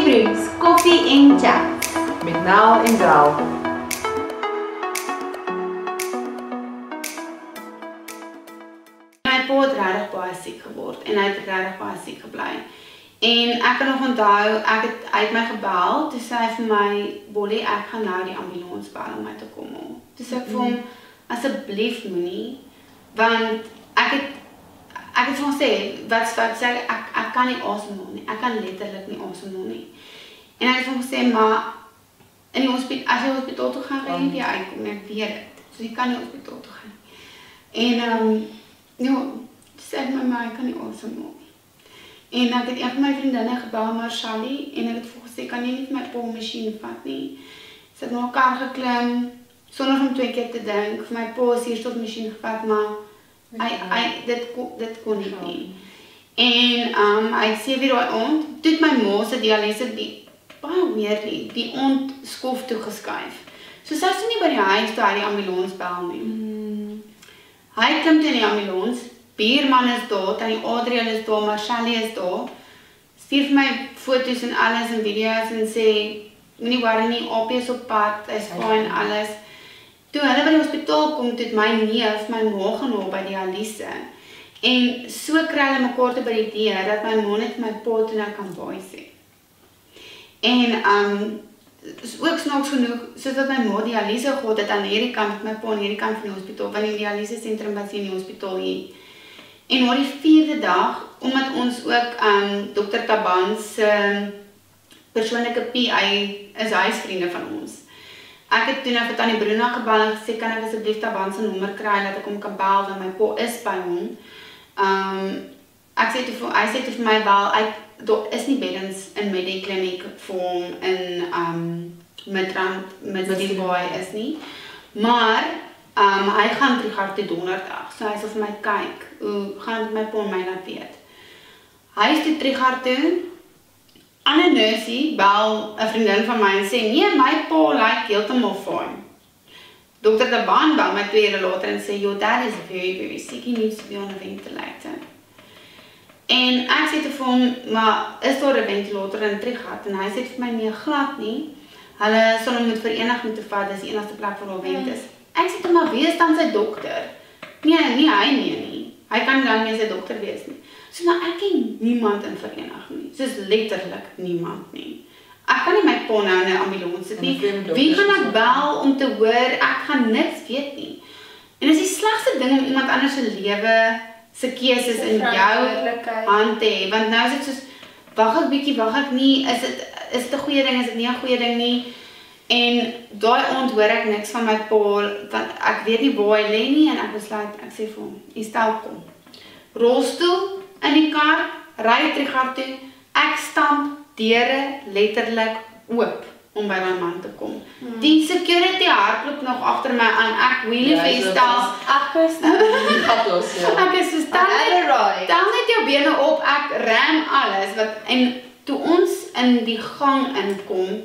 Brews, koffie en chat. Met Nel en Del. My pa het regtig baie siek geword en hy het regtig baie siek gebly. En ek kan nog onthou, hy het my gebel, toe sê hy vir my, Bollie, ek gaan nou die ambulans bel om my te kom haal. Toe sê ek vir hom, asseblief moenie, want ek het vir hom sê, wat sê ek kan nie asemhaal nie, ek kan letterlik nie asemhaal nie. En ek het vir hom gesê, maar in die hospitaal, as jy hospitaal toe gaan, gaan jy uitkom, ek weet het. So jy kan nie hospitaal toe gaan. En ja, sê ek my, ek kan nie asemhaal nie. En ek het een van my vriendinne gebel, Marshali, en ek het vir gesê, kan jy nie vir my pa masjien vat nie. Sy het na elkaar geklim, sonder om 2 keer te dink, vir my pa suurstofmasjien gevat, maar dit kon nie. En hy sê weer daai aand, toe het my ma se dialyse baie weirdly, die aand skof toe geskuif. So sy is nie by die huis toe hy die ambulans bel nie. Hy klim toe in die ambulans, buurman is daar, tannie Adriel is daar, Marshali is daar, stuur vir my foto's en alles en video's en sê, moenie worry nie, AP is op pad, hy is fine, alles. Toe hulle by die hospitaal kom, toe het my neef my ma gehaal by dialyse. En so kry hulle mekaar te by die deur, dat my ma net my pa toe nou kan baie sê. En ook snaaks genoeg, soos wat my ma dialyse gehad het aan hierdie kant, my pa aan hierdie kant van die hospitaal, want die dialyse sentrum was in die hospitaal hier. En na die 4de dag, omdat ons ook Dr. Tabans persoonlike PI is huisvriende van ons. Ek het toe nou vir tannie Bruna gebel en gesê, kan ek asseblief Tabans se nommer kry, dat ek hom kan bel, want my pa is by hom. Hy sê toe vir my wel, daar is nie beddens in Medikliniek vir hom in Midrand, met die baie is nie. Maar hy gaan Trigardt toe donderdag, so hy sal vir my kyk, hoe gaan my pa en my laat weet. Hy is toe Trigardt toe, ander nursie bel 'n vriendin van my en sê, nee, my pa lyk heeltemal fine. Dr. Taban bel my 2 ure later en sê, your dad is very, very sick, he needs to be on a ventilator. En ek sê te vir hom, maar is daar 'n ventilator in Trigardt? En hy sê vir my, nee, glad nie. Hulle sal hom met vereniging te vat, dis die enigste plek waar daar vent is. Ek sê toe, maar wie is dan sy dokter? Nee, hy nie. Hy kan dan nie sy dokter wees nie. So, maar ek ken niemand in vereniging nie. Soos letterlik niemand nie. Ek kan nie my pa nou in 'n ambulans sit nie. Wie gaan ek bel om te hoor, ek gaan niks weet nie. En dis die slegste ding om iemand anders se lewe, se keuses in jou hand te hê. Want nou is dit soos, wag ek bietjie, wag ek nie, is dit 'n goeie ding, is dit nie 'n goeie ding nie? En daai aand hoor ek niks van my pa, want ek weet nie waar hy lê nie, en ek besluit, ek sê vir hom, jy stel kom. Rolstoel in die kar, ry Trigardt toe, ek stamp deure letterlik oop om by my man te kom. Die security hardloop nog agter my aan, ek wheelie festel. Ek is so stel net jou bene op, ek ram alles, en toe ons in die gang inkom,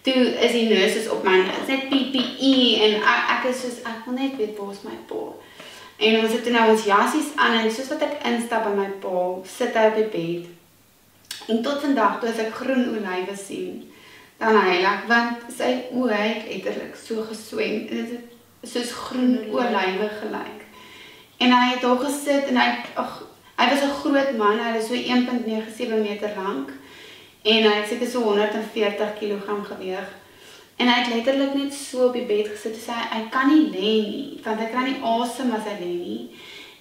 toe is die nurses op my, het net PPE, en ek is soos, ek wil net weet, waar is my pa? En ons het toe nou ons jassies aan, en soos wat ek instap by my pa, sit hy op die bed. En tot vandag, toe as ek groen olywe sien, dan huil ek, want sy oë het letterlik so geswem, en dit het soos groen olywe gelyk. En hy het daar gesit, en hy was 'n groot man, hy was so 1.97 meter lank, en hy het seker so 140 kg geweeg. En hy het letterlik net so op die bed gesit, en sê, hy kan nie lê nie, want hy kry nie asem as hy lê nie.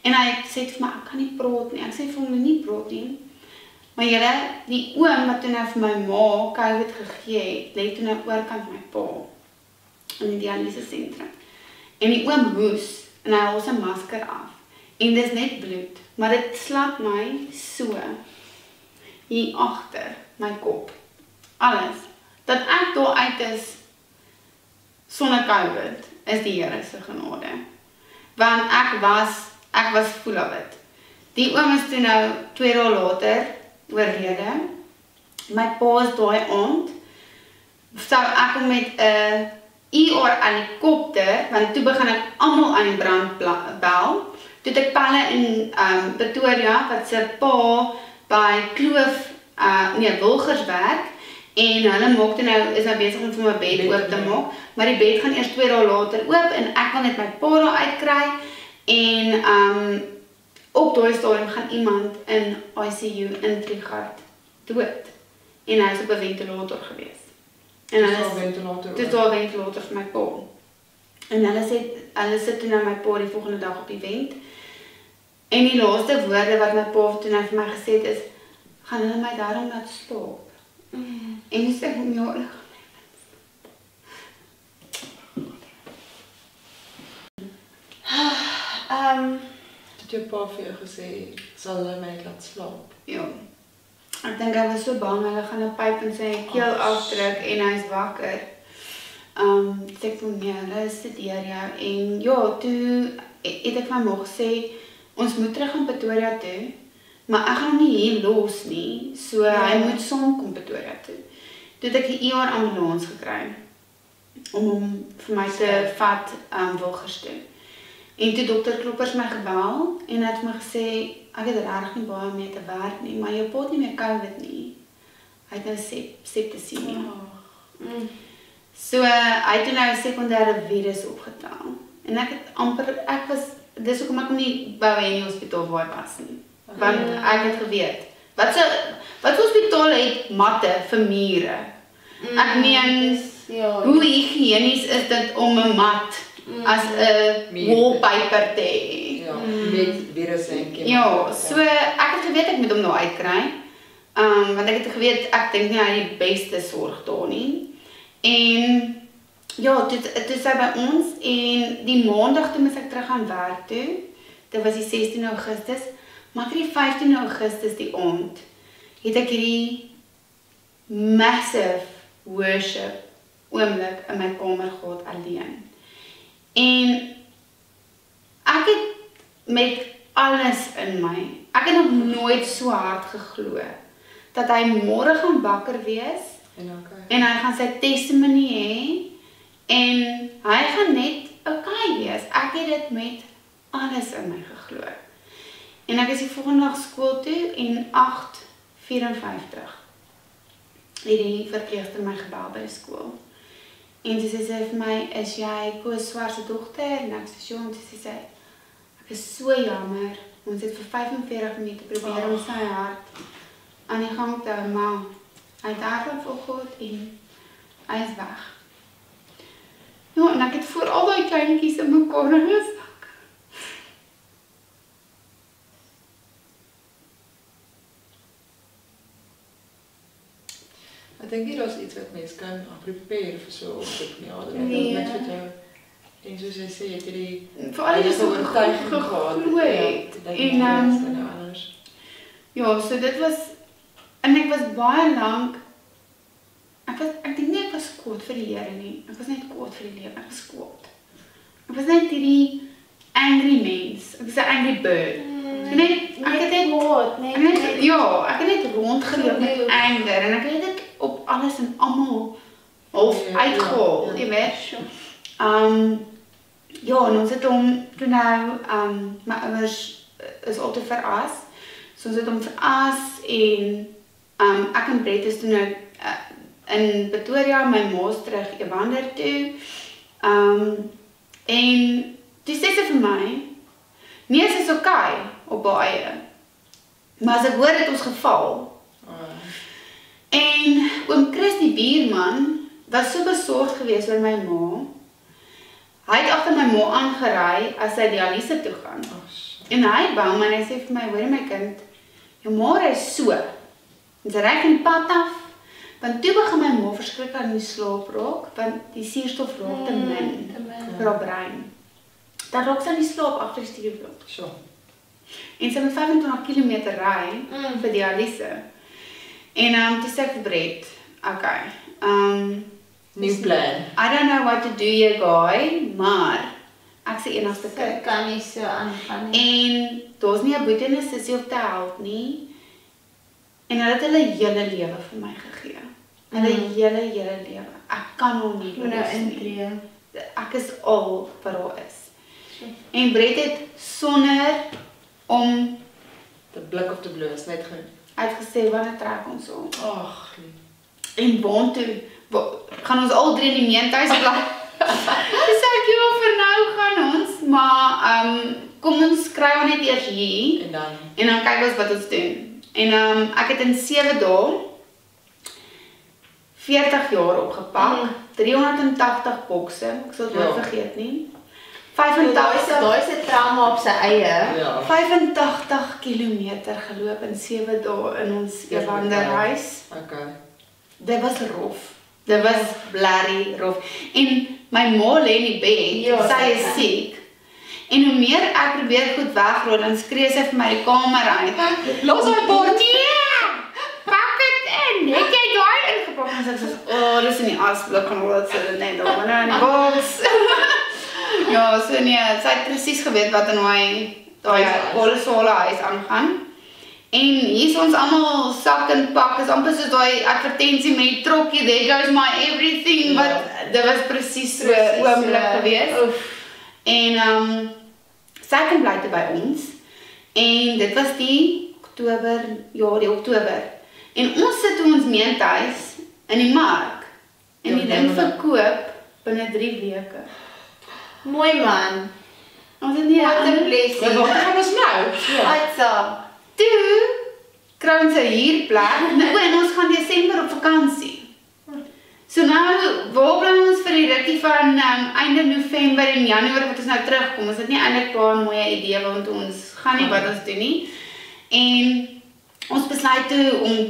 En hy sê vir my, ek kan nie praat nie, ek sê vir hom, nie praat nie. Maar julle, die oom wat toe nou vir my ma COVID gegee het, lê toe nou oorkant my pa, in die dialyse sentrum. En die oom hoes, en hy haal sy masker af, en dis net bloed, maar dit slap my so, hier agter my kop, alles, dat ek daar uit is, sonder COVID, is die Here se genade. Want ek was full of it. Die oom is toe nou 2 dae later oorlede. My pa is daai aand, sou ek hom met 'n ER helikopter, want toe begin ek almal aan die brand bel. Toe het ek pelle in Pretoria, wat se pa by Kloof, Wilgers werk, En hulle maak toe nou, is nou besig om vir my bed oop te maak, maar die bed gaan eers 2 dae later oop en ek wil net my pa daar uitkry en op daai stadium gaan iemand in ICU in Trigard dood. En hy is op 'n ventilator gewees. En hulle is daar 'n ventilator vir my pa. En hulle sit toe nou my pa die volgende dag op die vent. En die laaste woorde wat my pa toe nou vir my gesê het is, gaan hulle my daarom laat slaap? En dis ek ja, hulle gaan het jou pa vir jou gesê, sal hulle my laat slaap? Ja. Ek dink hy was so bang, hulle gaan 'n pyp in sy keel afdruk en hy's wakker. Sê ek vir nee, hulle studeer jou en ja, toe het ek van my gesê, ons moet terug aan Pretoria toe, maar ek gaan hom nie hier los nie, so hy moet saamkom Pretoria toe. Toe het ek die ER ambulans gekry, om hom vir my te vat Wilgers toe. En toe dokter Kloppers my gebel, en hy het my gesê, ek het regtig nie baie mee te werk nie, maar jou pa het nie meer COVID nie. Hy het nou septisemie. So, hy het nou 'n sekondêre virus opgetel. En ek het amper, dis hoekom ek nie wou in die hospitaal waar hy was nie. Want ek het geweet, wat hospitaal het matte vir mure? Ek meen, hoe hygiënies is dit om 'n mat as 'n wallpaper te hê? Ja, met virus en ja, so ek het geweet ek moet hom nou uitkry. Want ek het geweet, ek dink nie hy die beste sorg daar nie. En ja, toe is hy by ons en die maandag toe moes ek terug gaan werk toe. Dit was die 16 Augustus, maar die 15 Augustus die aand het ek hierdie massive worship oomblik in my kamer gehad alleen. En ek het met alles in my, ek het nog nooit so hard geglo dat hy môre gaan wakker wees en hy gaan sy testimony hê en hy gaan net okay wees. Ek het dit met alles in my geglo. En ek is die volgende dag skool toe en 8:54 het die verpleegster my gebel by die skool. En sy sê vir my, is jy Koos Swart se dogter? En ek sê, ja, en sy sê, ek is so jammer, ons het vir 45 minute probeer om sy hart aan die gang te hou, maar hy het hardloop vir God en hy is weg. Ja, en ek het voor al die kleintjies in mekaar gesak. Ek dink hier is iets wat mens kan prepare vir so 'n optrede nie. Ja, dit net vir jou. En soos jy sê, jy het hierdie veral jy so oortuiging gehad en ja, so dit was en ek was baie lank ek dink nie ek was kwaad vir die Here nie. Ek was net kwaad vir die lewe. Ek was kwaad. Ek was net hierdie angry mens. Ek was 'n angry bird. Ek het net rondgeloop met anger en ek het dit op alles en almal half uitgehaal, jy weet. Ja, en ons het hom toe nou, my ouers is altyd veras. So ons het hom veras en ek en Brett is toe nou in Pretoria, my ma's terug Evander toe. En toe sê sy vir my, nee, sy is okay op baie. Maar as ek hoor het ons geval. En oom Chris die buurman was so besorgd geweest oor my ma. Hy het agter my ma aangery as sy dialyse toe gaan. En hy bang en hy sê vir my, hoor my kind, jou ma is so. En sy ry van die pad af, want toe begin my ma verskriklik aan die slaap raak, want die suurstof raak te min vir haar brein. Dan raak sy aan die slaap agter die stuurblok. En sy moet 25 km ry vir dialyse. En toe sê ek vir Brett, okay, new plan. I don't know what to do here, guy, maar ek se enigste kind. Kan nie so aangaan nie. En daar's nie 'n boetie en 'n sussie op te help nie. En hulle het hulle hele lewe vir my gegee. Hulle hele lewe. Ek kan hom nie nou intree. Ek is al wat daar is. En Brett het sonder om The blik of the blue is net goed. Hy het gesê wanneer trek ons om. Ag, En waantoe gaan ons al 3 in die meentuis bly. Dis ek jou vir nou gaan ons, maar kom ons kry ons net eers hier en dan kyk ons wat ons doen. En ek het in 7 dae 40 jaar opgepak, 380 bokse, ek sal dit nooit vergeet nie. 85 Daai is 'n trauma op sy eie. 85 kilometer geloop in 7 dae in ons wanderreis. Okay. Dit was rof. Dit was blerry rof. En my ma lê in die bed, sy is siek. En hoe meer ek probeer goed wegrol, dan skree sy vir my die kamer uit. Los my bord! Nee! Pak dit in! Het jy daai ingepak? En sy sê, dis in die asblik en al dat sy dit net daar in die boks. Ja, so nee, sy het presies geweet wat in daai kolossale huis aangaan. En hier is ons almal sak en pak, is amper soos daai advertensie met die trokkie, there goes my everything, wat dit was presies so oomblik gewees. En sy kan bly te by ons, en dit was die Oktober, en ons sit in ons meentuis in die mark, en die ding verkoop binne 3 weke. Mooi man. Ons het nie Wat 'n blessing. Wat gaan ons nou? Uitsa. Toe kry ons 'n huurplek, en ons gaan Desember op vakansie. So nou, waar bly ons vir die rukkie van einde November en Januarie wat ons nou terugkom? Ons het nie eintlik 'n mooi idee want ons gaan nie wat ons doen nie. En ons besluit toe om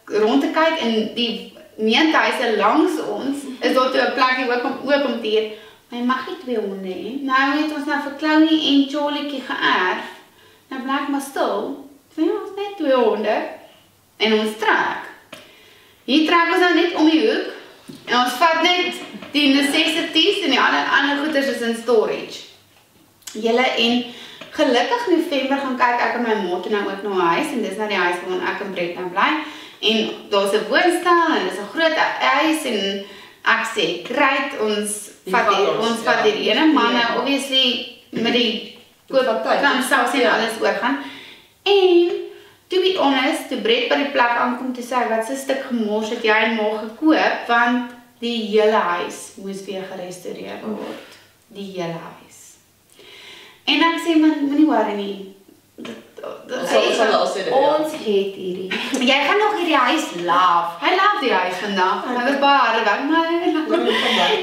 rond te kyk en die meentuise langs ons is daar toe 'n plekkie oop om te eet. Maar jy mag nie 2 honde hê. Nou het ons nou vir Chloe en Charliekie geërf. Nou blyk maar stil. So ja, ons net 2 honde. En ons trek. Hier trek ons nou net om die hoek. En ons vat net die necessities en die ander goeders is in storage. En gelukkig November gaan kyk ek en my ma toe nou ook na 'n huis. En dis nou die huis waar ek en Brett nou bly. En daar's 'n woonstel en dis 'n groot huis en ek sê, great, ons vat die ene man nou obviously met die transaksie en alles oorgaan. En to be honest, toe Brett by die plek aankom te sê, wat 'n stuk gemors het jy en ma gekoop, want die hele huis moes weer gerestoreer word. Die hele huis. En ek sê, moenie worry nie. Ons het hierdie. Jy gaan nog hierdie huis love. Hy love die huis vandag. Hy was baie harde werk, maar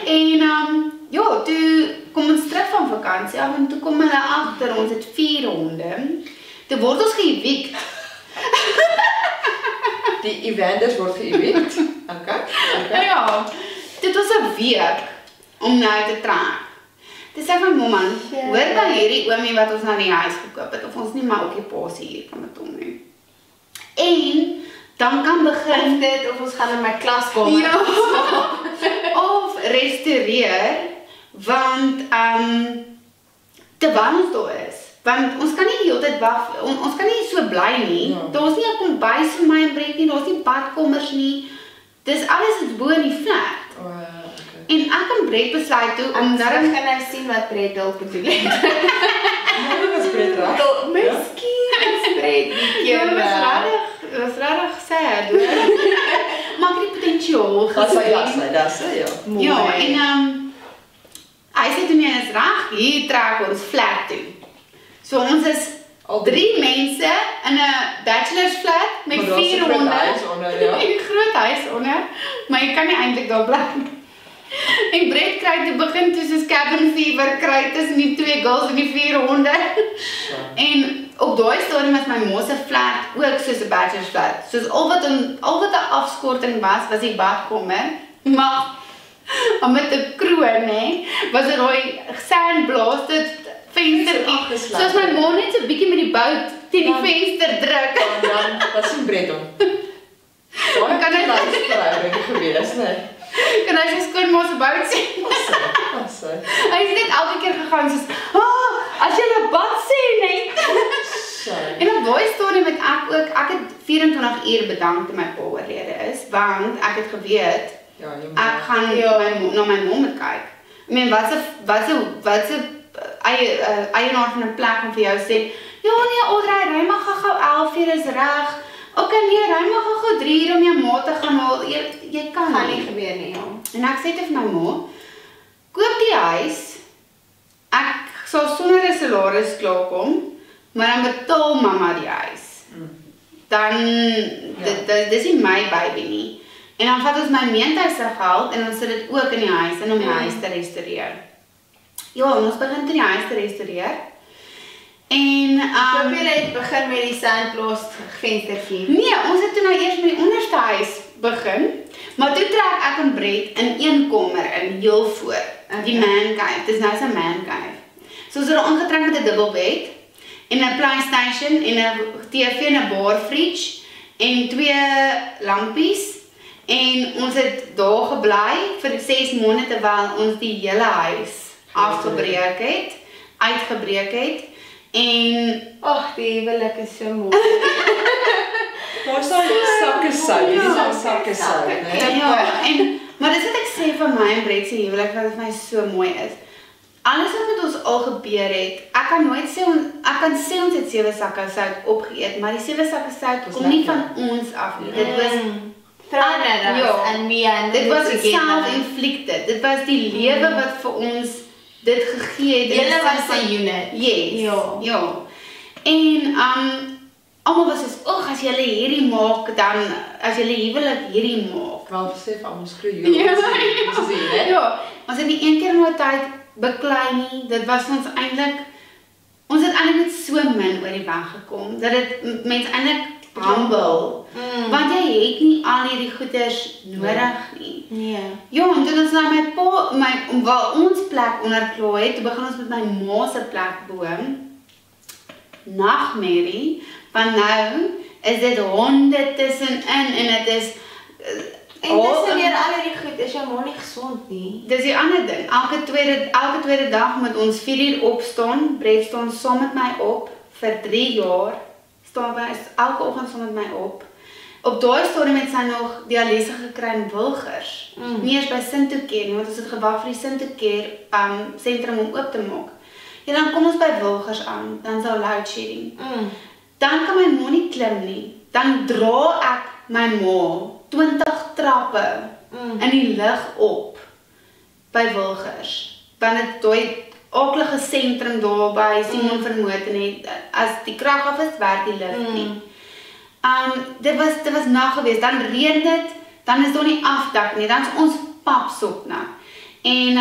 en ja, toe kom ons terug van vakansie af en toe kom hulle agter, ons het 4 honde. Toe word ons geëvikt. Die Evanders word geëvikt. Okay. Ja, dit was 'n week om nou te trek. Dis sê my mamma, hoor by hierdie oomie wat ons nou in die huis gekoop het, of ons nie maar okkupasie hier kan met hom nie. En dan kan begin dit of ons gaan in my klaskamer. Ja, of restaureer, want terwyl ons daar is. Want ons kan nie die hele tyd wag, ons kan nie so bly nie. Daar's nie 'n kombuis vir my en Brett nie, daar's nie badkommers nie. Dis alles is bo in die flat. En ek en Brett besluit toe om daarom gaan nou sien wat Brett dalk bedoel het. Dit was Brett reg. Miskien Brett die keer. Dit was regtig sad, hoor. Maar ek het die potensiaal gesien. Das ja. Ja, en hy sê toe nie, is reg, hier trek ons flat toe. So ons is 3 mense in 'n bachelor's flat met 4 honde. In 'n groot huis onder, maar jy kan nie eintlik daar bly. En Brett kry te begin toe soos cabin fever kry tussen die 2 girls en die 4 honde. En op daai stadium was my ma se flat ook soos 'n bachelor's flat. Soos al wat 'n afskorting was die badkamer, maar met 'n kroon, hè, was dit daai sandblasted venstertjie. Soos my ma net so bietjie met die bout teen die venster druk. En dan was sy Brett om. Daar kan hy nou gewees, nee. Kan hy sy skoonma se bout sien? Hy het net elke keer gegaan soos, as jy 'n bad sê net. En op daai stadium het ek het 24 uur bedank toe my pa oorlede is, want ek het geweet, ek gaan na my ma moet kyk. I mean, wat 'n eienaar van 'n plek om vir jou sê, ja nee, Audrey, ry maar gou 11 uur is reg. Okay, nee, ry maar gou 3 uur om jou ma te gaan haal. Jy En ek sê vir my ma, koop die huis, ek sal sonder 'n salaris klaarkom, maar dan betaal mamma die huis. Dan, dis nie my baby nie. En dan vat ons my meentuis se geld en ons sit dit ook in die huis en om die huis te restaureer. Ja, ons begin toe die huis te restaureer. En Hoop julle het begin met die sandblast venstertjie. nee, ons het toe nou eers met die onderste huis begin, maar toe trek ek en Brett in een kamer in heel voor, die man cave. Dis nou sy man cave. So ons het er aangetrek met 'n dubbelbed en 'n PlayStation en 'n TV en 'n bar fridge en 2 lampies. En ons het daar gebly vir 6 maande terwyl ons die hele huis afgebreek het, uitgebreek het. En Ag, die huwelik is so mooi. Daar is daai sakke sout, dis al sakke sout, né? ja, maar dis wat ek sê van my en Brett se huwelik wat vir my so mooi is. Alles wat met ons al gebeur het, ek kan sê ons het 7 sakke sout opgeëet, maar die 7 sakke sout kom nie van ons af nie. Dit was Vrouenerras en me en dit was self-inflicted. Dit was die lewe wat vir ons dit gegee het. Julle was 'n unit. Yes. Ja. En almal was soos, "Ag, as julle hierdie maak, dan as julle huwelik hierdie maak." Wel besef almal skreeu jou. Dis is dit, né? Ja, ons het nie een keer in 'n tyd beklei nie. Dit was ons eintlik met so min oor die weg gekom dat dit mense eintlik humble. Want jy het nie al hierdie goeders nodig nie. Nee. Ja, en toe ons nou my pa, waar ons plek onderklaar het, toe begin ons met my ma se plek boom. Nagmerrie, want nou is dit honde tussenin en dit is En dis weer al hierdie goed, is jou ma nie gesond nie. Dis die ander ding. Elke tweede dag moet ons 4 uur opstaan. Brett staan saam met my op vir 3 jaar. Staan by elke oggend saam met my op. Op daai stadium het sy nog dialyse gekry in Wilgers. Nie eers by Sint-Okeer nie, want ons het gewag vir die Sint-Okeer sentrum om oop te maak. Ja, dan kom ons by Wilgers aan, dan is daar load shedding. Dan kan my ma nie klim nie. Dan dra ek my ma 20 trappe in die lug op by Wilgers. Want dit daai aaklige sentrum daar by Simon Vermoten het, as die krag af is, werk die lig nie. Dit was nag geweest, dan reën dit, dan is daar nie afdak nie, dan is ons papsop nat. En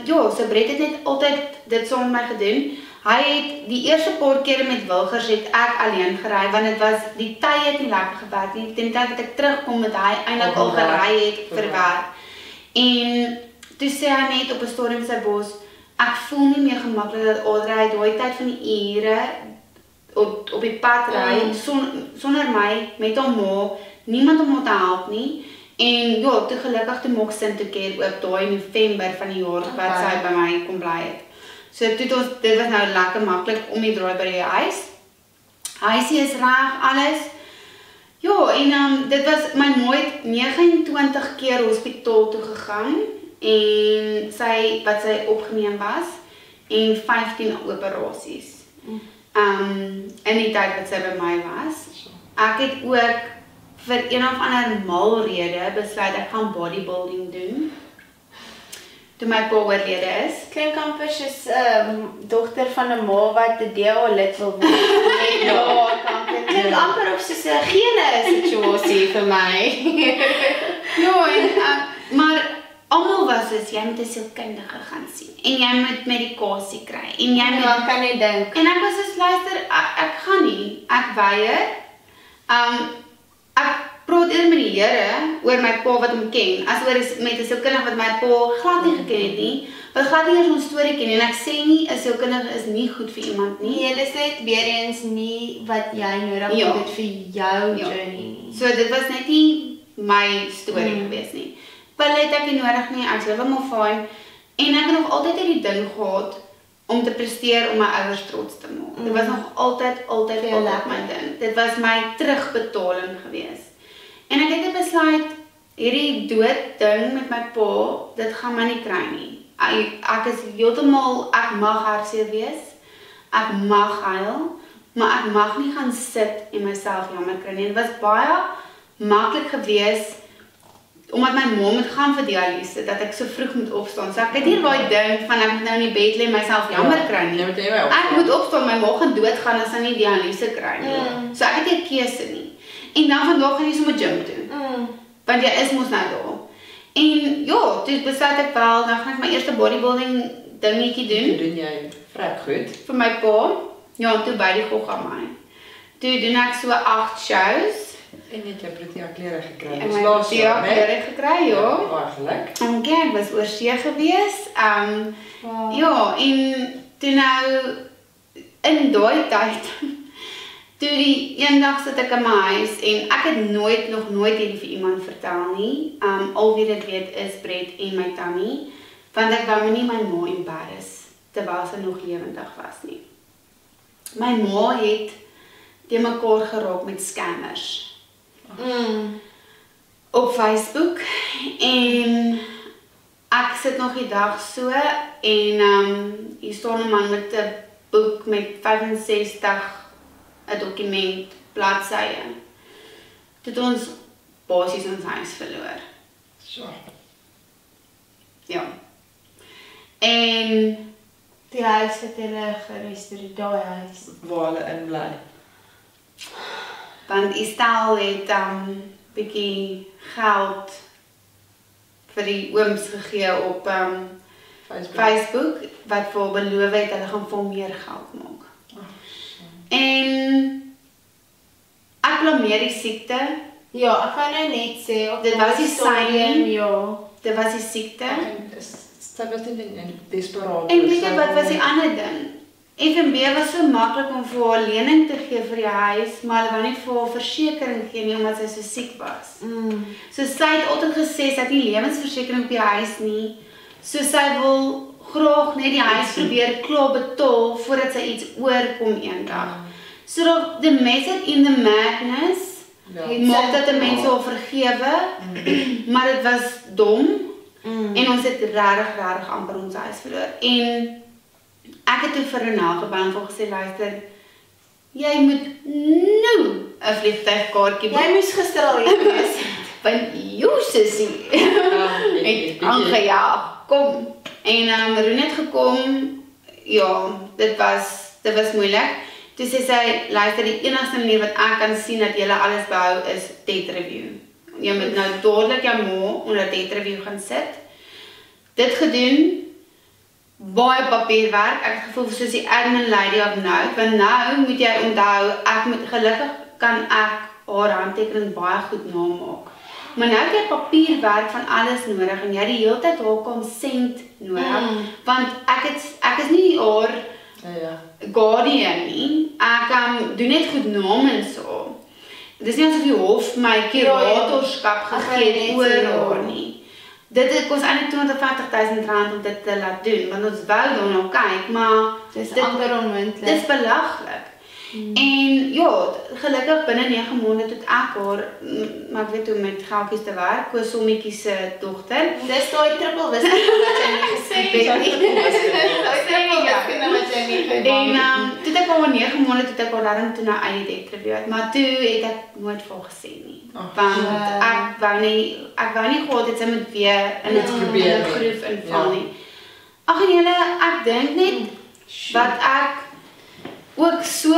ja, so Brett het net altyd dit saam met my gedoen. Hy het die eerste paar kere met Wilgers het ek alleen gery, want dit was die tye het nie lekker gewerk nie. Teen die tyd dat ek terugkom met hy eintlik al gery het vir werk. En toe sê hy net op 'n stadium sy bos, ek voel nie meer gemaklik dat Audrey daai tyd van die ure op die pad ry sonder my met hom ma, niemand om haar te help nie. En ja, toe gelukkig toe maak Sint-Okeer oop daai November van die jaar wat sy by my kom bly het. So dit was nou lekker maklik om die draai by die huis. Huisie is reg, alles. Ja, en dit was my ma het 29 keer hospitaal toe gegaan en wat sy opgeneem was en 15 operasies. In die tyd wat sy by my was. Ek het ook vir een of ander mal rede besluit ek gaan bodybuilding doen. Toe my pa oorlede is. Klink amper soos dogter van 'n ma wat 'n DA lid wil word. Ja, klink amper of soos 'n gene situasie vir my. Ja, maar almal was soos jy moet 'n sielkundige gaan sien en jy moet medikasie kry en jy moet Ja, kan nie dink. en ek was soos luister, ek gaan nie, ek weier. Ek praat eerder met die Here oor my pa wat hom ken, as oor met 'n sielkundige wat my pa glad nie geken het nie, wat glad nie eers ons storie ken, en ek sê nie 'n sielkundige is nie goed vir iemand nie. Nee, dis net weer eens nie wat jy nodig Ja. het vir jou journey nie. So dit was net nie my storie gewees nie. Pille het ek nie nodig nie, ek's heeltemal fine. En ek het nog altyd hierdie ding gehad om te presteer om my ouers trots te maak. Dit was nog altyd my ding. Dit was my terugbetaling gewees. En ek het besluit, hierdie dood ding met my pa, dit gaan my nie kry nie. Ek is heeltemal, ek mag hartseer wees, ek mag huil, maar ek mag nie gaan sit en myself jammer kry nie. Dit was baie maklik gewees omdat my ma moet gaan vir dialyse, dat ek so vroeg moet opstaan. So ek het nie daai ding van ek moet nou in die bed lê myself jammer kry nie. Ek moet opstaan, my ma gaan doodgaan as sy nie dialyse kry nie. So ek het nie 'n keuse nie. En dan vandag gaan jy sommer gym toe. Want jy is mos nou daar. En ja, toe besluit ek wel, dan gaan ek my eerste bodybuilding dingetjie doen. Doen jy vrek goed? Vir my pa. Ja, toe by die gogga my. Toe doen ek so 8 shows. En het jy Protea klere gekry? En my Protea klere gekry, ja. Baie geluk. Okay, ek was oorsee gewees. Ja, en toe nou in daai tyd toe die eendag sit ek in my huis en ek het nog nooit hierdie vir iemand vertel nie. Al wie dit weet is Brett en my tannie, want ek wou nie my ma embarrass terwyl sy nog lewendig was nie. My ma het te mekaar geraak met scammers. Op Facebook en ek sit nog die dag so en hier staan 'n man met 'n boek met 65 'n dokument bladsye. Dit ons basies ons huis verloor. So. Ja. En die huis het hulle gerestoreer, daai huis. Waar hulle in bly. Want Estel het bietjie geld vir die ooms gegee op Facebook wat vir beloof het hulle gaan vir meer geld maak. En ek blameer die siekte. Ja, ek kan nou net sê op dit was die sign, ja. Dit was die siekte. Sy was in desperaat. En weet jy wat was die ander ding? FNB was so maklik om vir haar lening te gee vir die huis, maar hulle wou nie vir haar versekering gee nie omdat sy so siek was. So sy het altyd gesê sy het nie lewensversekering op die huis nie. So sy wil graag net die huis probeer klaar betaal voordat sy iets oorkom eendag. So the method in the madness maak dat die mense haar vergewe, maar dit was dom en ons het regtig amper ons huis verloor. En ek het toe vir Renal gebel en gesê, luister, jy moet nou 'n vliegtuigkaartjie boek. Jy moes gister al hier gewees het. Want jou sussie het aangejaag, kom. En Roen het gekom, ja, dit was moeilik. Toe sê sy, luister, die enigste manier wat ek kan sien dat julle alles behou is debt review. Jy moet nou dadelik jou ma onder debt review gaan sit. Dit gedoen, baie papierwerk, ek het gevoel soos die admin lady of note, want nou moet jy onthou, gelukkig kan ek haar handtekening baie goed namaak. Maar nou het jy papierwerk van alles nodig en jy die hele tyd haar consent nodig, want ek is nie haar guardian nie, ek doen net goed namens haar. Dit is nie asof die hof my kuratorskap gegee het oor haar nie. Dit kos eintlik R250.000 om dit te laat doen, want ons wou daarna kyk, maar dis amper onmoontlik. Dis belaglik. En ja, gelukkig binne 9 maande tot ek haar, maar ek weet hoe met geldjies te werk, Kosommetjie se dogter. Dis daai triple wiskunde wat jy nie gesê het nie. En toe ek al 9 maande tot ek haar daarin toe na uit die debt review het, maar toe het ek nooit vir haar gesê nie. Want ek wou nie gehad het sy moet weer in 'n groef inval nie. Ag en julle, ek dink net wat ek ook so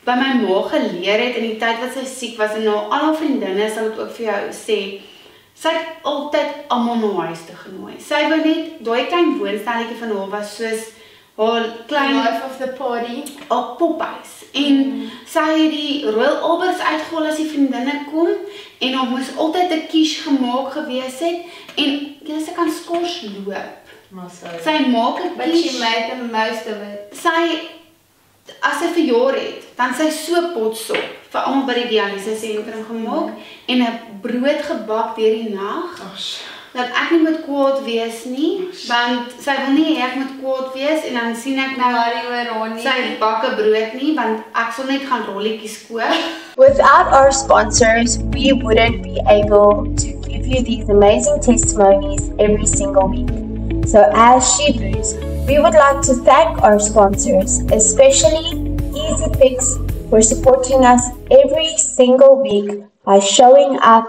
by my ma geleer het in die tyd wat sy siek was en nou al haar vriendinne sal ek ook vir jou sê, sy het altyd almal na huis toe genooi. Sy wou net, daai klein woonstelletjie van haar was soos haar klein life of the party, op pophuis. En sy het die Royal Albers uitgehol as die vriendinne kom en haar moes altyd 'n quiche gemaak gewees het en sy kan skors loop. Sy maak 'n but she made the most of it. As sy verjaar het, dan sy so potsop vir almal by die dialyse sentrum gemaak en 'n brood gebak deur die nag. Dat ek nie moet kwaad wees nie, want sy wil nie hê ek moet kwaad wees en dan sien ek nou sy bakke brood nie, want ek sal net gaan rolletjies koop. Without our sponsors, we wouldn't be able to give you these amazing testimonies every single week. So as Shebus, we would like to thank our sponsors, especially EasyFix, for supporting us every single week by showing up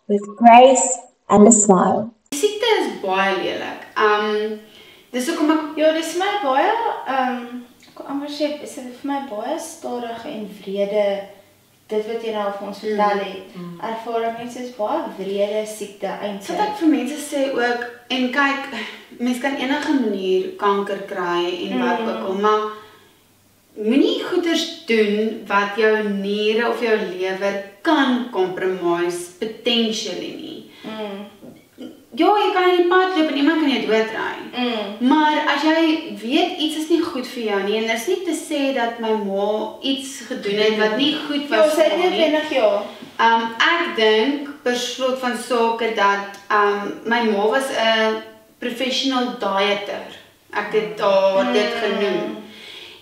with grace and a smile. Die siekte is baie lelik. Dis hoekom ek Ja, dis vir my baie, ek amper sê, is dit vir my baie stadige en wrede, dit wat jy nou vir ons vertel het, ervaring net soos baie wrede siekte wat eintlik. ek vir mense sê ook, en kyk, mens kan enige manier kanker kry en wat ook al, maar moenie goeders doen wat jou niere of jou lewer kan compromise potentially nie. Ja, jy kan in die pad loop en iemand kan jou doodry. Maar as jy weet iets is nie goed vir jou nie, en dis nie te sê dat my ma iets gedoen het wat nie goed Ja, was sy vir het haar net nie. wenig ja. Ek dink per slot van sake dat my ma was 'n professional dieter. Ek het haar dit genoem.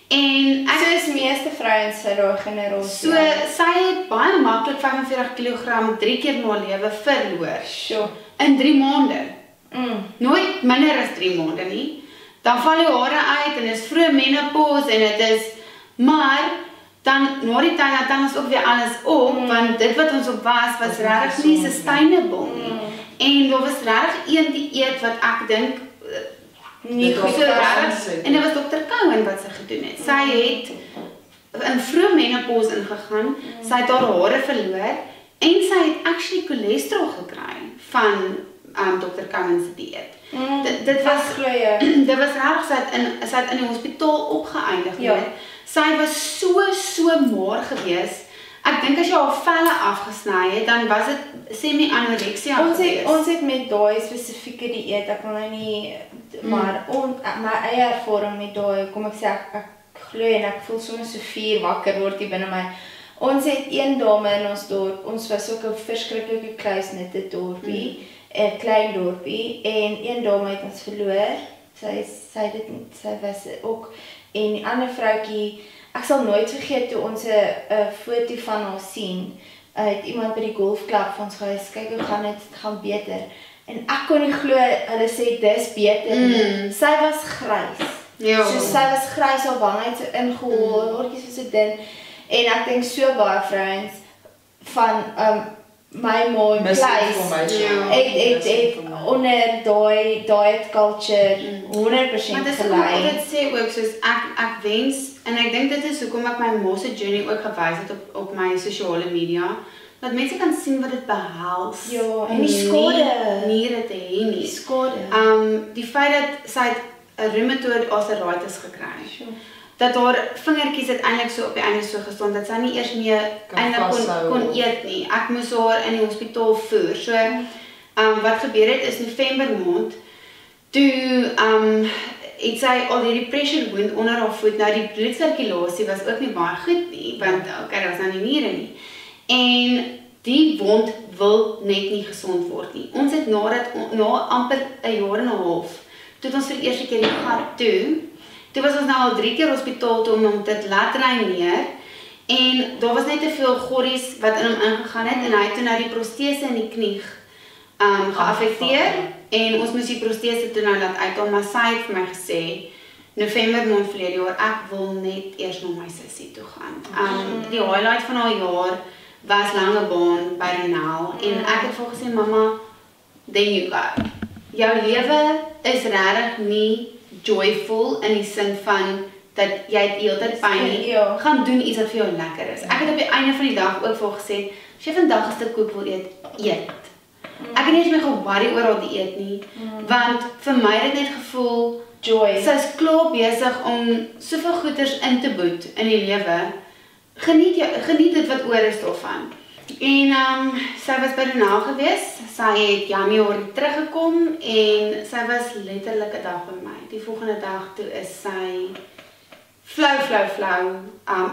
En ek Soos meeste vrouens sy daai generasie. so sy het baie maklik 45 kg 3 keer na haar lewe verloor Sjoe. in 3 maande. Nooit minder as 3 maande nie. Dan val die hare uit en is vroeë menopause en dit is maar dan na die tyd dan ons ook weer alles op want dit wat ons op was regtig nie sustainable nie. En daar was regtig een dieet wat ek dink Nie goed so regtig en dit was Dr. Cowan wat sy gedoen het. Sy het in vroeë menopause ingegaan. Sy het haar hare verloor en sy het actually cholesterol gekry van Dr. Cowan se dieet. Dit was gloeie. dit was regtig sy het in die hospitaal opgeëindig. Ja. Sy was so maar gewees. Ek dink as jy haar velle afgesny het, dan was dit semi-anoreksia gewees. Ons het met daai spesifieke dieet, ek wil nou nie maar my eie ervaring met daai, kom ek sê ek glo en ek voel soms so vuur wakker word hier binne my. Ons het een dame in ons dorp, ons was ook 'n verskriklike kluisnette dorpie, 'n klein dorpie en een dame het ons verloor. Sy was ook en die ander vroutjie, ek sal nooit vergeet toe ons 'n foto van haar sien. Het iemand by die golfklub van ons gehuis, kyk hoe gaan dit gaan beter. En ek kon nie glo hulle sê dis beter nie. Sy was grys. Ja. So sy was grys, haar wange het so ingehol, oortjies was so dun. En ek dink so baie vrouens van my ma in place het onder daai diet culture 100% Maar dis gelei. wat ek altyd sê ook soos ek wens en ek dink dit is hoekom ek my ma se journey ook gewys het op my sosiale media. Dat mense kan sien wat dit behels. Ja, en die skade. Niere te hê nie. Skade. Die feit dat sy 'n rheumatoid arthritis gekry het. Sure. Dat haar vingertjies uiteindelik so op die einde so gestaan dat sy nie eers meer eintlik kon eet nie. Ek moes haar in die hospitaal voer. So wat gebeur het is November maand toe het sy al hierdie pressure wound onder haar voet. Nou die bloedsirkulasie was ook nie baie goed nie, want okay, daar was nou nie niere nie. En die wond wil net nie gesond word nie. Ons het na amper 'n jaar en 'n half, toe ons vir die eerste keer die gat toe was ons nou al 3 keer hospitaal toe om dit laat reineer. En daar was net te veel gorries wat in hom ingegaan het en hy het toe nou die protese in die knie geaffekteer en ons moes die protese toe nou laat uithaal, maar sy het vir my gesê November maand verlede jaar, ek wil net eers na my sussie toe gaan. Die highlight van haar jaar was Langebaan by Renel en ek het vir haar gesê, mamma, then you go. Jou lewe is regtig nie joyful in die sin van dat jy het heeltyd pyn nie. Gaan doen iets wat vir jou lekker is. Ek het op die einde van die dag ook vir haar gesê, as jy vandag 'n stuk koek wil eet. Ek het nie eens meer ge-worry oor haar dieet nie, want vir my het dit net gevoel Joy. Sy is klaar besig om soveel goeders in te boet in die lewe. Geniet dit wat oor is daarvan. En sy was by Renel gewees. Sy het Januarie teruggekom en sy was letterlik 'n dag by my. Die volgende dag toe is sy flou.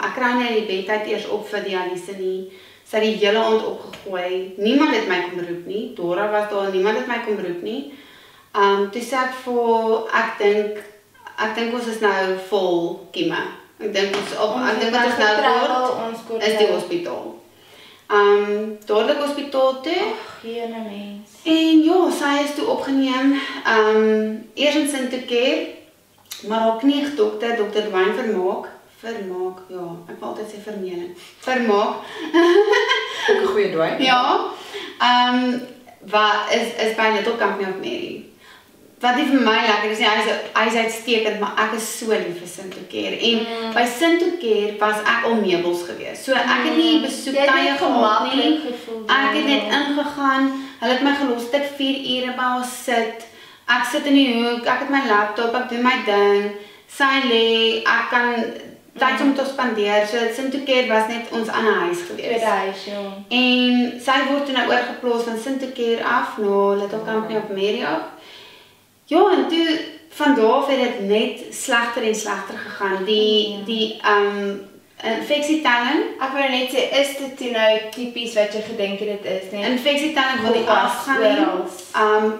Ek kry net die bed uit eers op vir dialyse nie. Sy het die hele aand opgegooi. Niemand het my kom roep nie. Dora was daar, niemand het my kom roep nie. Toe sê ek vir, ek dink ons is nou vol kieme. Ek dink wat ons nou word, is die hospitaal. Dadelik hospitaal toe. Geen mens. En ja, sy is toe opgeneem. Eers in Sint-Care, maar haar kniegdokter, Dr. Dwayne Vermaak, ja, ek wil altyd sê Vermaak. Ook 'n goeie Dwayne. Ja. wat is by Little Company of Mary. Wat nie vir my lekker is nie, hy is uitstekend, maar ek is so lief vir Sint-Oker. En by Sint-Oker was ek al meubels gewees. So ek het nie besoektye gehad nie. Ek het net ingegaan, hulle het my gelos, ek 4 ure by ons sit. Ek sit in die hoek, ek het my laptop, ek doen my ding. Sy lê, ek kan tyd om te spandeer. So Sint-Oker was net ons ander huis gewees. Huis, ja. En sy word toe nou oorgeplaas van Sint-Oker af na Little Company of Mary af. Ja, en toe van daar af het dit net slegter en slegter gegaan. Die infeksietelling, Ek wil net sê, is dit toe nou typies wat jy gedink het dit is, nee? infeksietelling wil nie afgaan nie.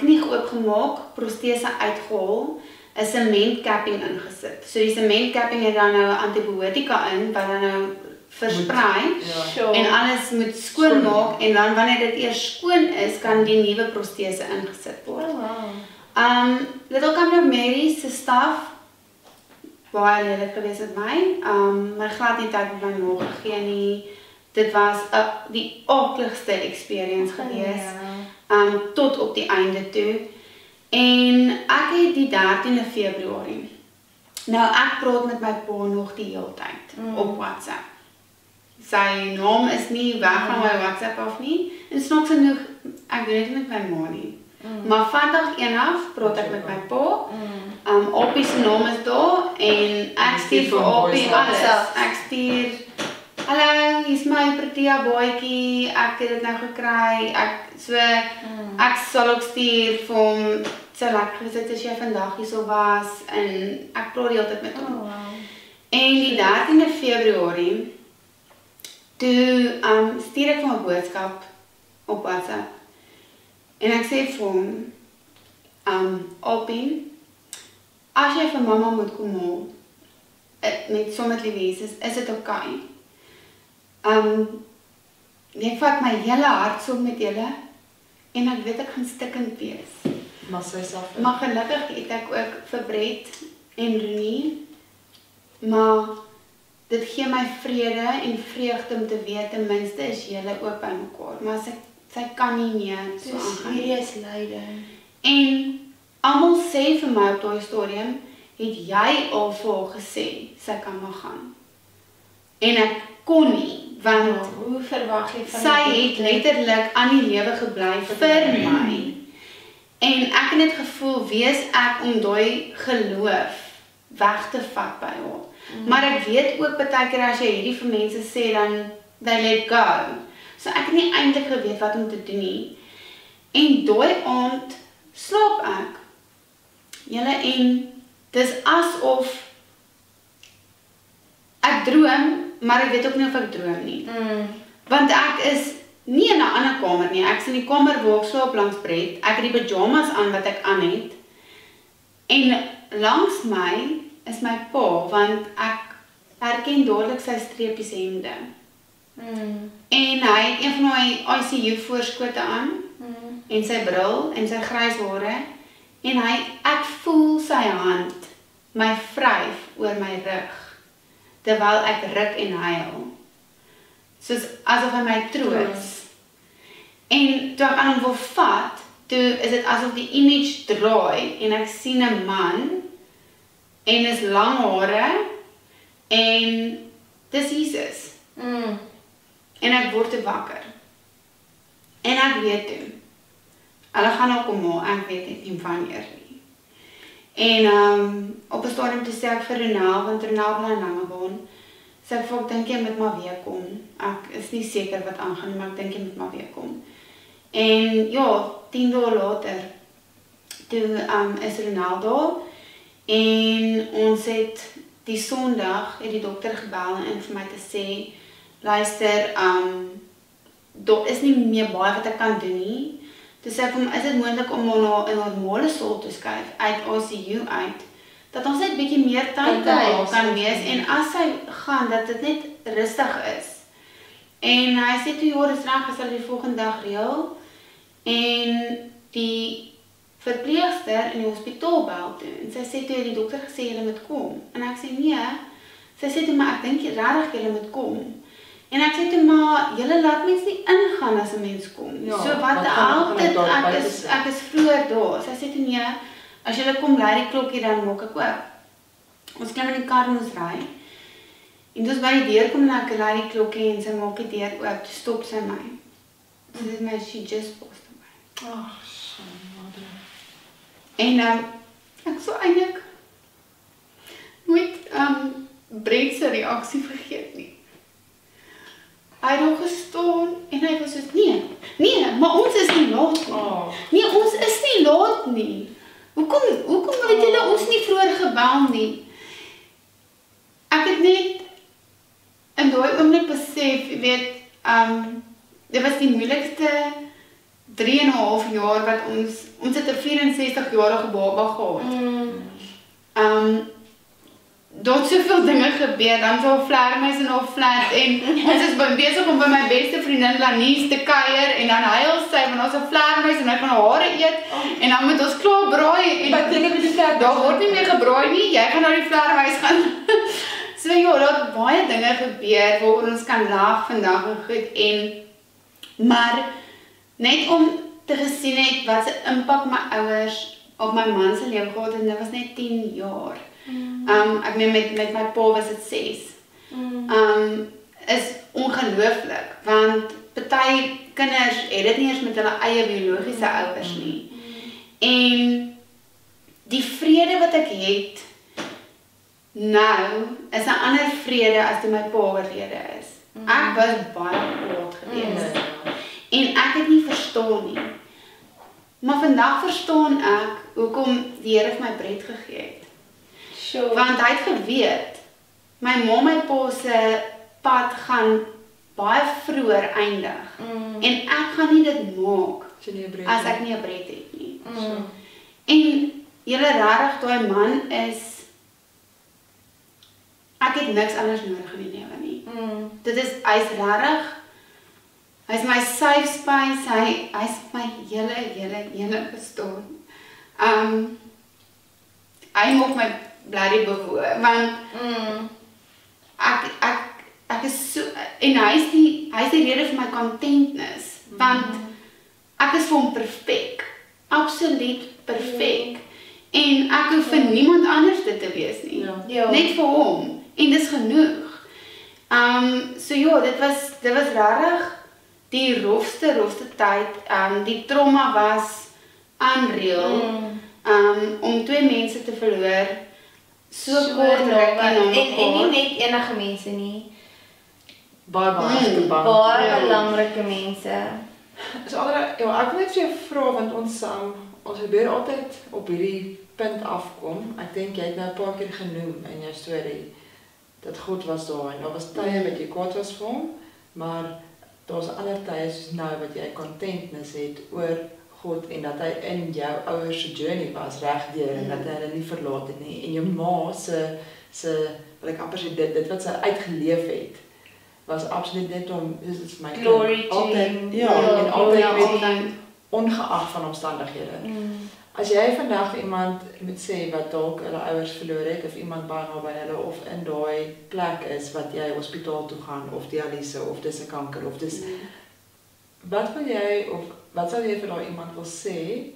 Knie oopgemaak, protese uitgehaal, 'n sementcapping ingesit. So die sementcapping het dan nou antibiotika in wat dan nou versprei en alles moet skoon maak en dan wanneer dit eers skoon is, kan die nuwe protese ingesit word. Little Company of Mary se staf baie lelik gewees met my. My glad nie tyd met my maag gegee nie. Dit was die akligste experience gewees. Tot op die einde toe. En ek het die 13de Februarie. Nou ek praat met my pa nog die hele tyd op WhatsApp. Sy naam is nie weg van my WhatsApp af nie. En snaaks genoeg, ek doen dit met my ma nie. Maar van dag 1 af praat ek met my pa. Opie se naam is daar en ek stuur vir Opie alles. Ek stuur, hallo, hier is my Protea boetjie, ek het dit nou gekry. Ek sal ook stuur vir hom, so lekker gesit as jy vandag hier so was en ek praat die hele tyd met hom. En die 13de Februarie toe stuur ek vir 'n boodskap op WhatsApp. En ek sê vir hom, Opie, as jy vir mamma moet kom haal, met sommer liefies, is dit oké? Jy vat my hele hart so met julle, en ek weet ek gaan stikkend wees. Maar gelukkig het ek ook vir Brett en Ronnie, maar dit gee my vrede en vreugde om te weet, ten minste is julle ook by mekaar, maar sy kan nie meer so aangaan. Hierdie is lyding. En almal sê vir my op daai stadium, het jy al vir haar gesê, sy kan maar gaan. En ek kon nie, want hoe verwag jy van sy het letterlik aan die lewe gebly vir my. En ek het net gevoel, wees ek om daai geloof weg te vat by haar. Maar ek weet ook baie keer as jy hierdie vir mense sê, dan they let go. So ek het nie eintlik geweet wat om te doen nie. En daai aand slaap ek. Julle, en dis asof ek droom, maar ek weet ook nie of ek droom nie. Want ek is nie in 'n ander kamer nie. Ek is in die kamer waar ek slaap langs Brett. Ek het die pyjamas aan wat ek aan het. En langs my is my pa, want ek herken dadelik sy streepies hemde. En hy het een van my ICU voorskote aan, en sy bril, en sy grys hare, en ek voel sy hand, my vryf oor my rug, terwyl ek ruk en huil. Soos asof hy my troos. En toe ek aan hom wil vat, toe is dit asof die image draai, en ek sien 'n man, en is lang hare, en dis Jesus. En ek word te wakker. En ek weet toe, hulle gaan nou kom haal, ek weet net nie wanneer nie. En op 'n stadium toe sê ek vir Ronel, want Ronel bly in Langebaan, sê ek vir ek dink jy moet maar weer kom. Ek is nie seker wat aangaan, maar ek dink jy moet maar weer kom. En ja, 10 dae later, toe is Ronel daar, en ons het die Sondag het die dokter gebel en vir my te sê, luister, daar is nie meer baie wat ek kan doen nie. Toe sê ek vir hom, is dit moontlik om haar na 'n normale saal te skuif, uit ICU uit, dat ons net bietjie meer tyd kan wees, en as sy gaan, dat dit net rustig is. En hy sê toe, ja, dis reg, as hulle die volgende dag reël, en die verpleegster in die hospitaal bel toe, en sy sê toe, die dokter gesê, julle moet kom, en ek sê, nee, sy sê toe, maar ek dink regtig julle moet kom, En ek sê toe maar, julle laat mens nie ingaan as 'n mens kom. Ja, so wat wat gaan altyd daar ek buite is sit? ek is vroeër daar. Sy sê toe nee, as julle kom bly die klokkie dan maak ek oop. Ons klim in die kar en ons ry. En dus by die deur kom en ek ry die klokkie en sy maak die deur oop, toe stop sy my. Sy sê my she just passed away. Ag, madre. En ek sou eintlik nooit Brent se reaksie vergeet nie. Hy het nog gestaan en hy was soos nee, maar ons is nie laat nie. Oh. Nee, ons is nie laat nie. Hoekom het julle ons nie vroeër gebel nie? Ek het net in daai oomblik besef, jy weet, dit was die moeilikste 3,5 jaar wat ons het 'n 64-jarige baba gehad. Daar het soveel dinge gebeur, dan so 'n vleermuis in haar flat en ons is besig om by my beste vriendin Lanies te kuier en dan huil sy want ons 'n vleermuis en hy gaan haar hare eet en dan moet ons klaar braai en Wat dinge met die vleermuis? daar word nie meer gebraai nie, jy gaan na die vleermuis gaan. So ja, daar het baie dinge gebeur waaroor ons kan lag vandag en goed maar net om te gesien het wat se impak my ouers op my man se lewe gehad en dit was net 10 jaar. Ek meen met my pa was dit 6. Is ongelooflik want party kinders het dit nie eens met hulle eie biologiese ouers nie. En die vrede wat ek het nou is 'n ander vrede as toe my pa oorlede is. Ek was baie kwaad geweest. En ek het nie verstaan nie. Maar vandag verstaan ek hoekom die Here vir my Brent gegee het. Sure. Want hy het geweet, my ma, my pa se pad gaan baie vroeër eindig. En ek gaan nie dit maak as ek nie 'n Brent het nie. En julle regtig, daai man is, ek het niks anders nodig in die lewe nie. Hy's regtig, hy's my safe space, hy's my hele bestaan. Hy maak my bloody bewoon, want ek is so, en hy's die rede vir my contentness, want ek is vir hom perfek, absoluut perfek, en ek hoef vir niemand anders dit te wees nie, net vir hom, en dis genoeg. So ja, dit was regtig die rofste tyd, die trauma was unreal, om 2 mense te verloor, so kort ruk en nie net enige mense nie. Baie Belangrike mense. So ek wil net vir jou vra want ons probeer altyd op hierdie punt afkom. Ek dink jy het nou 'n paar keer genoem in jou storie dat God was daar en daar was tye wat jy kwaad was vir hom, maar daar's ander tye soos nou wat jy contentness het oor God en dat hy in jou ouers se journey was regdeur en dat hy hulle nie verlaat het nie en jou ma se wil ek amper sê dit wat sy uitgeleef het was absoluut net om dis my glory altyd en altyd ongeag van omstandighede. As jy vandag vir iemand moet sê wat dalk hulle ouers verloor het of iemand baie naby hulle of in daai plek is wat jy hospitaal toe gaan of dialyse of dis 'n kanker of dis wat wil jy of wat sal jy vir daai iemand wil sê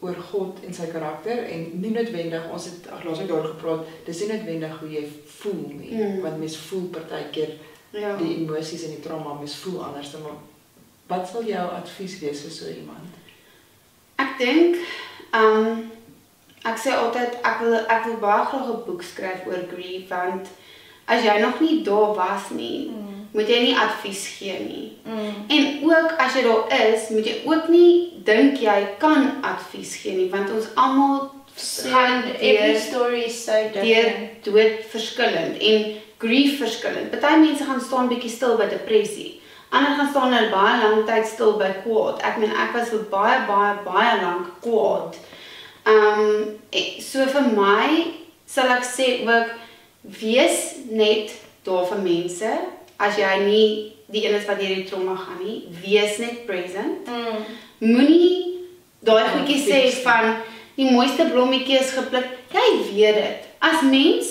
oor God en sy karakter en nie noodwendig ons het laasweek daar gepraat dis nie noodwendig hoe jy voel nie want mens voel partykeer die emosies en die trauma mens voel anders maar wat sal jou advies wees vir so iemand? Ek dink ek sê altyd ek wil baie graag 'n boek skryf oor grief want as jy nog nie daar was nie moet jy nie advies gee nie. En ook as jy daar is, moet jy ook nie dink jy kan advies gee nie want ons almal gaan every story is so different. Dood verskillend en grief verskillend. Party mense gaan staan bietjie stil by depressie. Ander gaan staan hulle baie lank tyd stil by kwaad. Ek meen ek was vir baie lank kwaad. So vir my sal ek sê ook wees net daar vir mense as jy nie die een is wat deur die trauma gaan nie. Wees net present. Moenie daai goedjies sê van die mooiste blommetjie is gepluk. Jy weet dit. As mens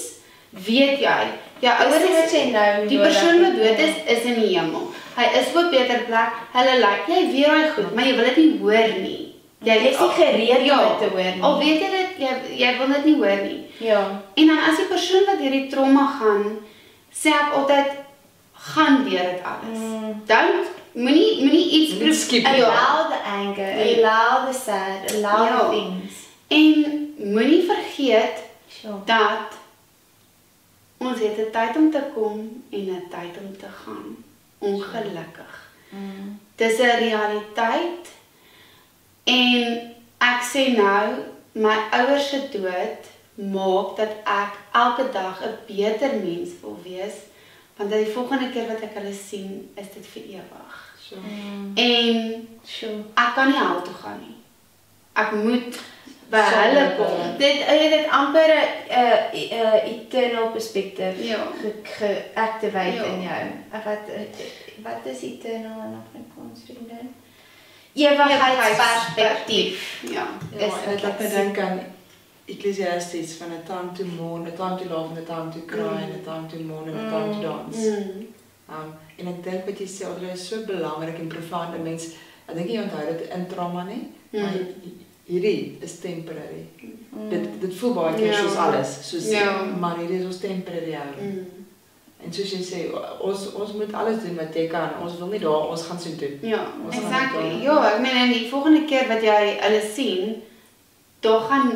weet jy Ja, ouers wat jy nou die persoon wat dood is in die hemel. Hy is op 'n beter plek. Hulle like jy weet hy goed, maar jy wil dit nie hoor nie. Jy is nie gereed ja, om dit te hoor nie. Al weet jy dit, jy wil dit nie hoor nie. Ja. En dan as die persoon wat hierdie trauma gaan, sê ek altyd gaan deur dit alles. Don't moenie iets skip. Allow the anger, allow the sad, allow the things. En moenie vergeet Sure. dat ons het 'n tyd om te kom en 'n tyd om te gaan. Ongelukkig. Dis 'n realiteit. En ek sê nou, my ouers se dood maak dat ek elke dag 'n beter mens wil wees, want dat die volgende keer wat ek hulle sien, is dit vir ewig. So. En Sure. ek kan nie hel toe gaan nie. Ek moet by hulle kom. Dit amper 'n eternal perspective Ja. geactivate Ja. in jou. Wat is eternal in Afrikaans, vriendin? Ewigheidsperspektief. Ja. Ja, Is en wat dit laat ek my sien. dink aan Ecclesiastes van 'n time to mourn, 'n time to laugh, and 'n time to cry, and 'n time to mourn, and 'n time to dance. En ek dink wat jy sê, Audrey, is so belangrik en profound. 'n Mens, ek dink jy onthou dit in trauma nie, maar hierdie is temporary. Dit voel baie keer soos alles, soos maar hierdie is ons temporary hou. En soos jy sê, ons moet alles doen wat jy kan. Ons wil nie daar, ons gaan so doen. Ja, Ons gaan exactly. dit Ja, ek meen en die volgende keer wat jy hulle sien,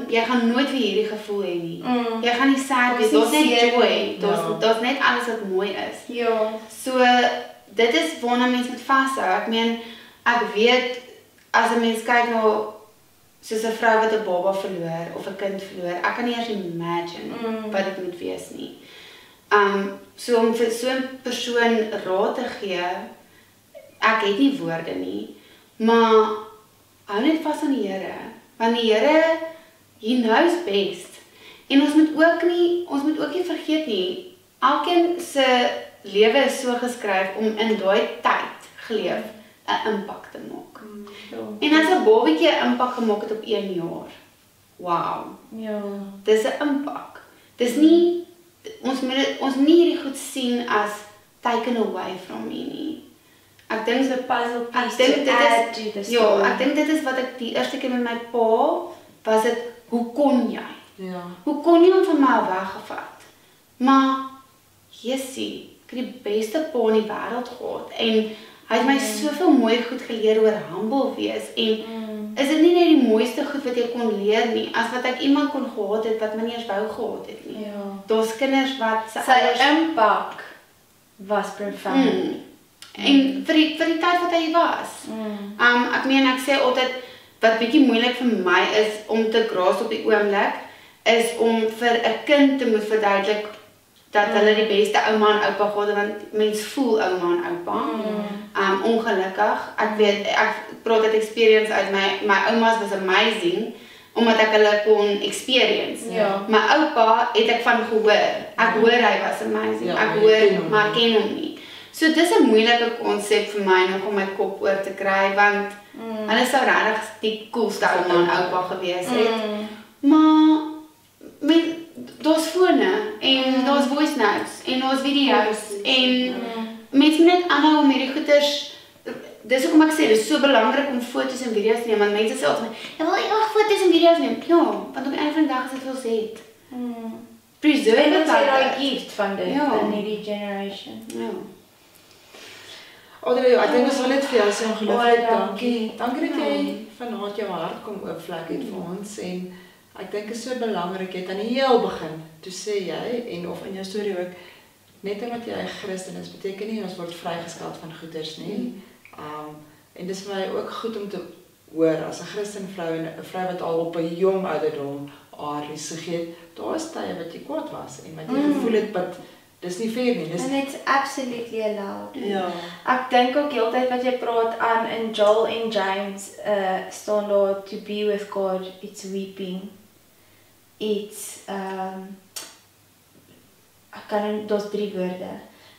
jy gaan nooit weer hierdie gevoel hê nie. Jy gaan nie sad wees, daar's net joy. Daar's net alles wat mooi is. Ja. So dit is waarna mens moet vashou. Ek meen, ek weet as 'n mens kyk na soos 'n vrou wat 'n baba verloor of 'n kind verloor, ek kan nie eers imagine wat dit moet wees nie. So om vir so 'n persoon raad te gee, ek het nie woorde nie, maar hou net vas aan die Here, want die Here, He knows best. En ons moet ook nie vergeet nie, elkeen se lewe is so geskryf om in daai tyd geleef 'n impak te maak. En as 'n babatjie 'n impak gemaak het op 1 jaar, wow, Ja. dis 'n impak. Dis nie, ons moet nie hierdie goed sien as taken away from me nie. Ek dink It's a puzzle piece Ek dink to dit add is, to the ja, story. ek dink dit is wat ek die eerste keer met my pa, was dit, hoe kon jy? Ja. Hoe kon jy hom van my weggevat? Maar, Jessie, ek het die beste pa in die wêreld gehad, en hy het my soveel mooi goed geleer oor humble wees, en is dit nie net die mooiste goed wat jy kon leer nie, as wat ek iemand kon gehad het, wat my nie eens wou gehad het nie. Ja. Daar's kinders wat Sy impak was profound. En vir die tyd wat hy was. Ek meen, ek sê altyd, wat bietjie moeilik vir my is om te graas op die oomblik, is om vir 'n kind te moet verduidelik dat hulle die beste ouma en oupa gehad het, want mens voel ouma en oupa. Ongelukkig, ek weet, ek praat uit experience uit, my oumas was amazing, omdat ek hulle kon experience. Ja. My oupa het ek van gehoor. Ek hoor hy was amazing. Ja, Ek maar jy hoor, ken hom maar ek ken hom nie. So dis 'n moeilike konsep vir my nog om my kop oor te kry, want hulle sou regtig die coolste ouma en oupa gewees het. Maar daar's fone en daar's voice notes en daar's video's en mense moet net aanhou om hierdie goeders. Dis hoekom ek sê, dit is so belangrik om foto's en video's te neem, want mense sê altyd, "Ja, wil ewig foto's en video's neem." Ja, want op die einde van die dag is dit wat ons het. Preserve En dit it is like daai that. gift van dit Ja. in hierdie generation. Ja. Audrey, ek dink ons wil net vir jou sê ongelooflik Baie dankie. Dankie dat jy Ja. vanaand jou hart kom oopvlek het vir ons, en ek dink dit is so belangrik, jy het aan die heel begin, toe sê jy, en of in jou storie ook, net omdat jy 'n Christen is, beteken nie ons word vrygestel van goeders nie. En dis vir my ook goed om te hoor, as 'n Christen vrou en 'n vrou wat al op 'n jong ouderdom haar riesig het, daar is tye wat jy kwaad was en wat jy gevoel het, but dis nie fair nie. Dis And it's absolutely allowed. ja. Ek dink ook heeltyd wat jy praat aan in Joel en James staan daar, to be with God, it's weeping. It's daar's 3 woorde,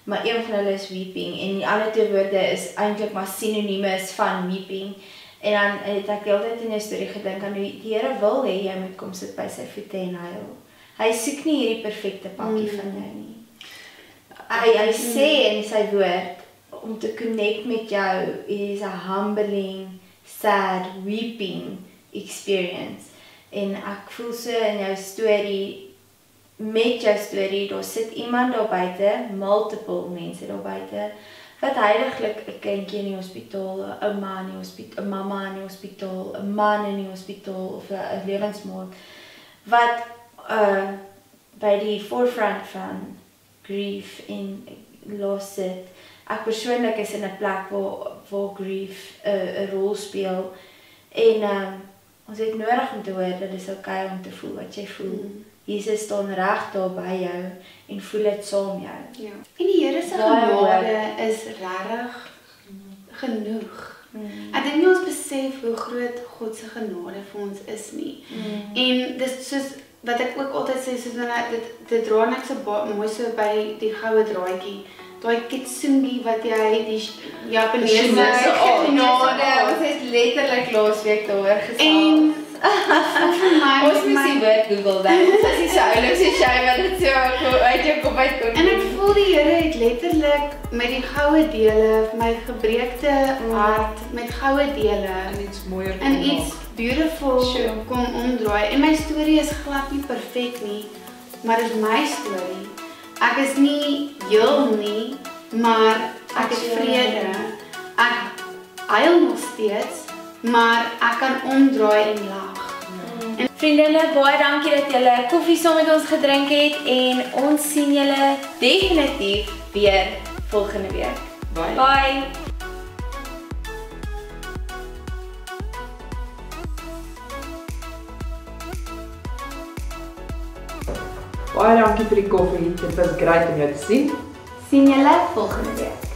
maar een van hulle is weeping en die ander 2 woorde is eintlik maar sinonimes van weeping. En dan het ek heeltyd in jou storie gedink aan hoe die Here wil hê jy moet kom sit by sy voete en huil. Hy soek nie hierdie perfekte pakkie van jou nie. hy sê in sy woord, om te connect met jou is a humbling, sad, weeping experience. En ek voel so in jou storie, met jou storie, daar sit iemand daar buite, multiple mense daar buite, wat heiliglik 'n kindjie in die hospitaal, 'n ouma in die hospitaal, 'n mamma in die hospitaal, 'n man in die hospitaal of 'n lewensmaat, wat by die forefront van grief en loss sit. Ek persoonlik is in 'n plek waar grief 'n rol speel en ons het nodig om te hoor dat dit is okay om te voel wat jy voel. Jesus staan reg daar by jou en voel dit saam jou. Ja. En die Here se genade is regtig genoeg. Ek dink nie ons besef hoe groot God se genade vir ons is nie. En dis soos wat ek ook altyd sê, soos dit dra net so mooi so by die goue draadjie. Daai kitsungi wat jy die Japaneese genade, ons het letterlik laasweek daaroor gesels. En ons moet die woord Google dan. Ons is nie so oulik so shy wat dit so uit jou kop uitkom. En ek voel die Here het letterlik met die goue dele, my gebreekte hart met goue dele En iets mooier en iets beautiful kom omdraai. En my storie is glad nie perfek nie, maar dit is my storie. Ek is nie heel nie, maar ek het vrede. Ek huil nog steeds, maar ek kan omdraai en lag. Vriendinne, baie dankie dat julle koffie saam met ons gedrink het en ons sien julle definitief weer volgende week. Bye. Bye. Baie dankie vir die koffie. Dit was great om jou te sien. Sien julle volgende week.